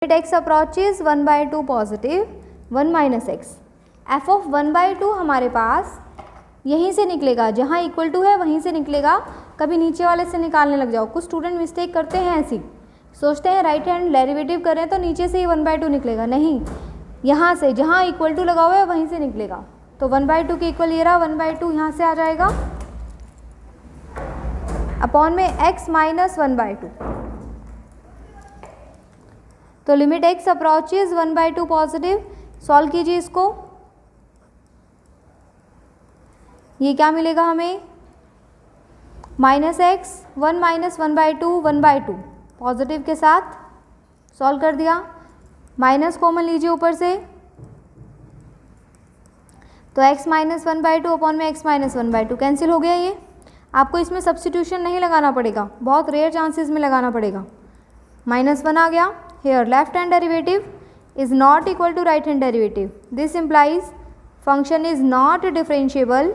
Limit x approaches 1/2 positive 1 minus x. F of 1/2 हमारे पास यहीं से निकलेगा, जहाँ इक्वल टू है वहीं से निकलेगा। कभी नीचे वाले से निकालने लग जाओ। कुछ स्टूडेंट मिस्टेक करते हैं ऐसी, सोचते हैं राइट हैंड डेरिवेटिव करें तो नीचे से ही 1/2 निकलेगा। नहीं, यहाँ से जहाँ इक्वल टू लगा हुआ है वहीं से निकलेगा। तो 1/2 के इक्वल ये रहा, 1/2 यहाँ से आ जाएगा अपॉन में x माइनस 1/2। तो limit x approaches 1/2 positive. Solve कीजिए इसको, ये क्या मिलेगा हमें, माइनस एक्स 1 माइनस 1/2 1/2 पॉजिटिव के साथ सॉल्व कर दिया। माइनस कॉमन लीजिए ऊपर से, तो x माइनस 1/2 अपॉन में x माइनस 1/2 कैंसिल हो गया। ये आपको इसमें सब्सटीट्यूशन नहीं लगाना पड़ेगा, बहुत रेयर चांसेस में लगाना पड़ेगा। -1 आ गया। Here left hand derivative is not equal to right hand derivative, this implies function is not differentiable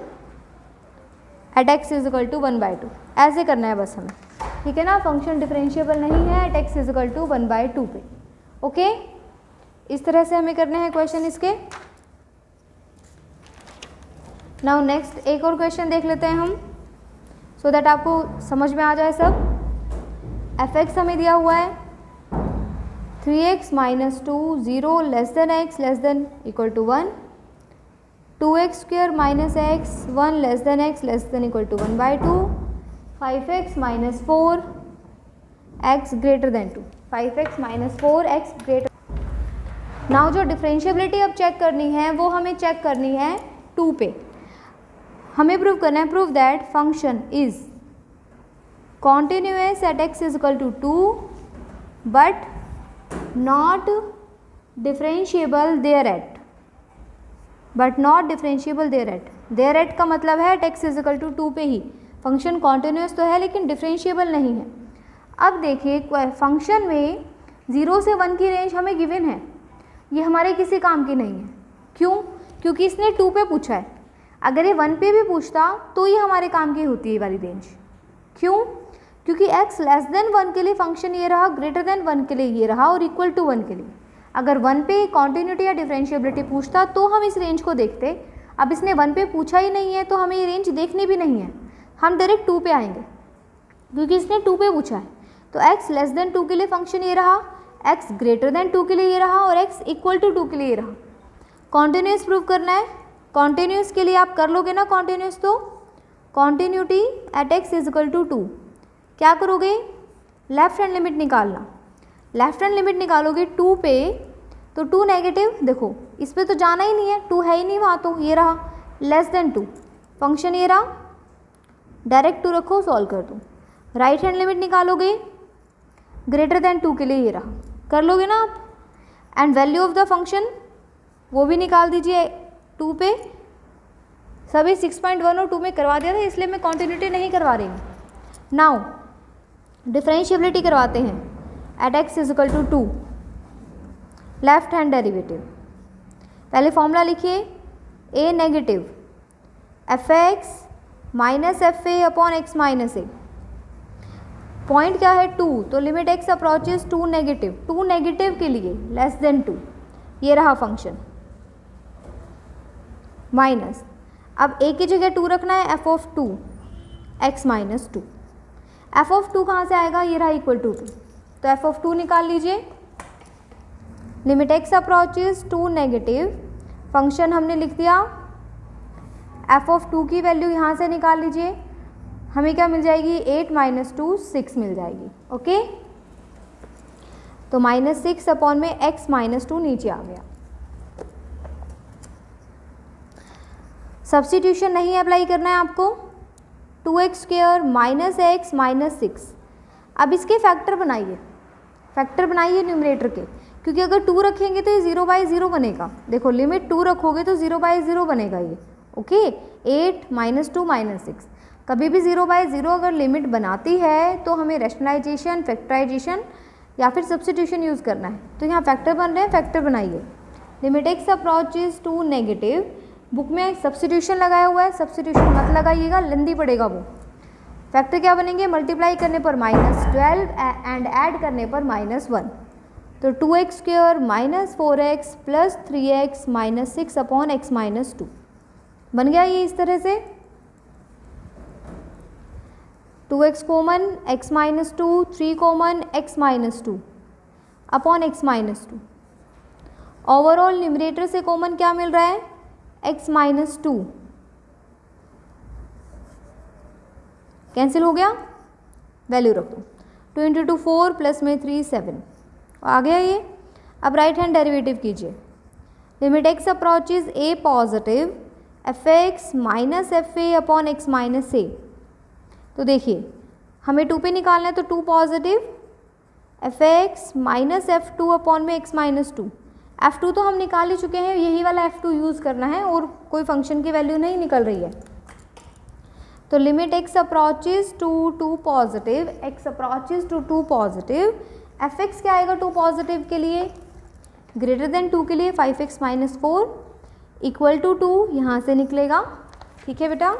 at x is equal to 1/2। ऐसे करना है बस हमें, ठीक है ना। फंक्शन डिफरेंशिएबल नहीं है at x is equal to 1/2 पे। ओके, इस तरह से हमें करने हैं क्वेश्चन इसके। नाउ नेक्स्ट एक और क्वेश्चन देख लेते हैं हम, सो दैट आपको समझ में आ जाए सब। f(x) हमें दिया हुआ है 3x minus 2 0 less than x less than equal to 1, 2x square minus x 1 less than x less than equal to 1/2, 5x minus 4 x greater than 2, 5x minus 4 x greater. Now जो differentiability अब check करनी है वो हमें check करनी है 2 पे। हमें प्रूव करना है, prove that function is continuous at x is equal to 2 but not differentiable there at, but not differentiable there at. There at का मतलब है at x is equal to 2 पे ही फंक्शन कॉन्टिन्यूअस तो है लेकिन डिफरेंशिएबल नहीं है। अब देखिए फंक्शन में 0 से 1 की रेंज हमें गिवन है, ये हमारे किसी काम की नहीं है। क्यों? क्योंकि इसने 2 पे पूछा है। अगर ये 1 पे भी पूछता तो ये हमारे काम की होती है ये वाली रेंज। क्यों? क्योंकि x लेस देन 1 के लिए फंक्शन ये रहा, ग्रेटर देन 1 के लिए ये रहा और इक्वल टू 1 के लिए। अगर 1 पे कॉन्टिन्यूटी या डिफरेंशिएबिलिटी पूछता तो हम इस रेंज को देखते। अब इसने 1 पे पूछा ही नहीं है तो हमें ये रेंज देखनी भी नहीं है, हम डायरेक्ट 2 पे आएंगे क्योंकि इसने 2 पे पूछा है। तो x लेस देन 2 के लिए फंक्शन ये रहा, x ग्रेटर देन 2 के लिए ये रहा और x इक्वल टू 2 के लिए ये रहा। कॉन्टिन्यूस प्रूव करना है, कॉन्टिन्यूस के लिए आप कर लोगे ना कॉन्टिन्यूस, तो continuity at x is equal to 2 क्या करोगे, लेफ्ट हैंड लिमिट निकालना। लेफ्ट हैंड लिमिट निकालोगे 2 पे तो 2 नेगेटिव, देखो इस पे तो जाना ही नहीं है, 2 है ही नहीं वहाँ, तो ये रहा लेस देन 2 फंक्शन ये रहा, डायरेक्ट 2 रखो सॉल्व कर दो। राइट हैंड लिमिट निकालोगे ग्रेटर देन 2 के लिए ये रहा, कर लोगे ना आप। And value of the function वो भी निकाल दीजिए 2 पे। सभी 6.1 और 2 में करवा दिया था इसलिए मैं कॉन्टिन्यूटी नहीं करवा रही हूँ। नाउ डिफरेंशिएबिलिटी करवाते हैं at x is equal to 2, left hand derivative. पहले फॉर्मूला लिखिए, a negative f(x) minus fa upon x minus a। Point क्या है 2, तो limit x approaches 2 negative, 2 negative के लिए लेस देन 2 ये रहा फंक्शन माइनस। अब a की जगह 2 रखना है, f of 2 x minus 2। f of 2 कहाँ से आएगा, ये रहा इक्वल टू 2, तो f ऑफ 2 निकाल लीजिए। Limit x approaches 2 negative, function हमने लिख दिया। f ऑफ 2 की वैल्यू यहाँ से निकाल लीजिए, हमें क्या मिल जाएगी, 8 माइनस 2 6 मिल जाएगी। ओके, तो -6 अपॉन में x माइनस 2 नीचे आ गया। सब्स्टिट्यूशन नहीं अप्लाई करना है आपको, 2x square minus x minus 6। अब इसके फैक्टर बनाइए, फैक्टर बनाइए न्यूमरेटर के, क्योंकि अगर 2 रखेंगे तो ये 0/0 बनेगा। देखो लिमिट 2 रखोगे तो 0/0 बनेगा ये। Okay, 8 minus 2 minus 6। कभी भी 0/0 अगर लिमिट बनाती है तो हमें रैशनलाइजेशन, फैक्टराइजेशन या फिर सब्स्टिट्यूशन यूज़ करना है। तो यहाँ फैक्टर बन रहे हैं, फैक्टर बनाइए। Limit x approaches 2 negative, book में सब्स्टिट्यूशन लगाया हुआ है, सब्स्टिट्यूशन मत लगाइएगा, लेंदी पड़ेगा वो। फैक्टर क्या बनेंगे, मल्टीप्लाई करने पर -12 एंड ऐड करने पर -1, तो 2x² minus 4x plus 3x minus 6 upon x minus 2 बन गया ये इस तरह से। 2x common x minus 2, 3 common x minus 2 upon x minus 2। Overall numerator से कॉमन क्या मिल रहा है, x माइनस 2 कैंसिल हो गया, वैल्यू रख दो। 2 इंटू 2 4 प्लस में 3 7 आ गया ये। अब राइट हैंड डेरिवेटिव कीजिए। Limit x approaches a positive f(x) minus fa upon x minus a। तो देखिए हमें 2 पे निकालना है, तो 2 positive f(x) minus f2 upon में x माइनस 2। f2 तो हम निकाल ही चुके हैं, यही वाला f2 यूज़ करना है और कोई फंक्शन की वैल्यू नहीं निकल रही है। तो limit x approaches to 2 positive, x approaches to 2 positive, f(x) क्या आएगा 2 पॉजिटिव के लिए, ग्रेटर देन 2 के लिए 5x माइनस 4 इक्वल टू 2 यहाँ से निकलेगा। ठीक है बेटा,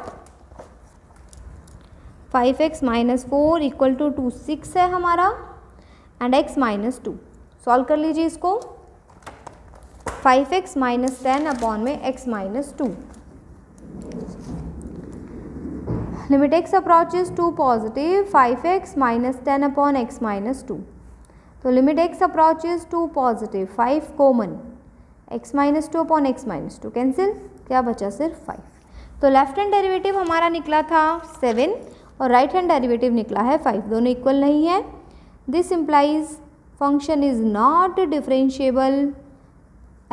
5x माइनस 4 इक्वल टू 2 6 है हमारा, एंड x माइनस 2। सॉल्व कर लीजिए इसको। 5x माइनस 10 अपॉन में x minus 2। Limit x approaches to positive 5x minus 10 upon x minus 2। तो limit x approaches to positive 5 common x minus 2 upon x minus 2 cancel, क्या बचा सिर्फ 5। तो left hand derivative हमारा निकला था 7 और राइट हैंड डेरिवेटिव निकला है 5, दोनों इक्वल नहीं है। This implies function is not differentiable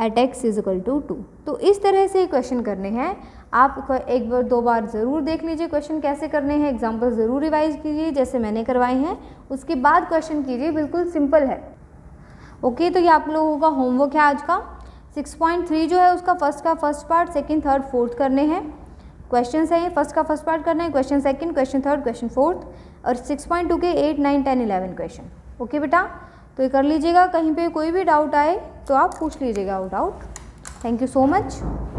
at x is equal to 2। तो इस तरह से क्वेश्चन करने हैं। आप एक बार 2 बार ज़रूर देख लीजिए क्वेश्चन कैसे करने हैं, एग्जाम्पल ज़रूर रिवाइज कीजिए जैसे मैंने करवाए हैं, उसके बाद क्वेश्चन कीजिए, बिल्कुल सिंपल है। ओके, तो ये आप लोगों का होमवर्क है आज का। 6.3 जो है उसका फर्स्ट का first part, second third fourth करने हैं। क्वेश्चन है ये, फर्स्ट का फर्स्ट पार्ट करना है, question second, question third, question fourth, और 6.2 के 8 9 10 11 क्वेश्चन। ओके बेटा, तो ये कर लीजिएगा। कहीं पे कोई भी डाउट आए तो आप पूछ लीजिएगा doubt. Thank you so much.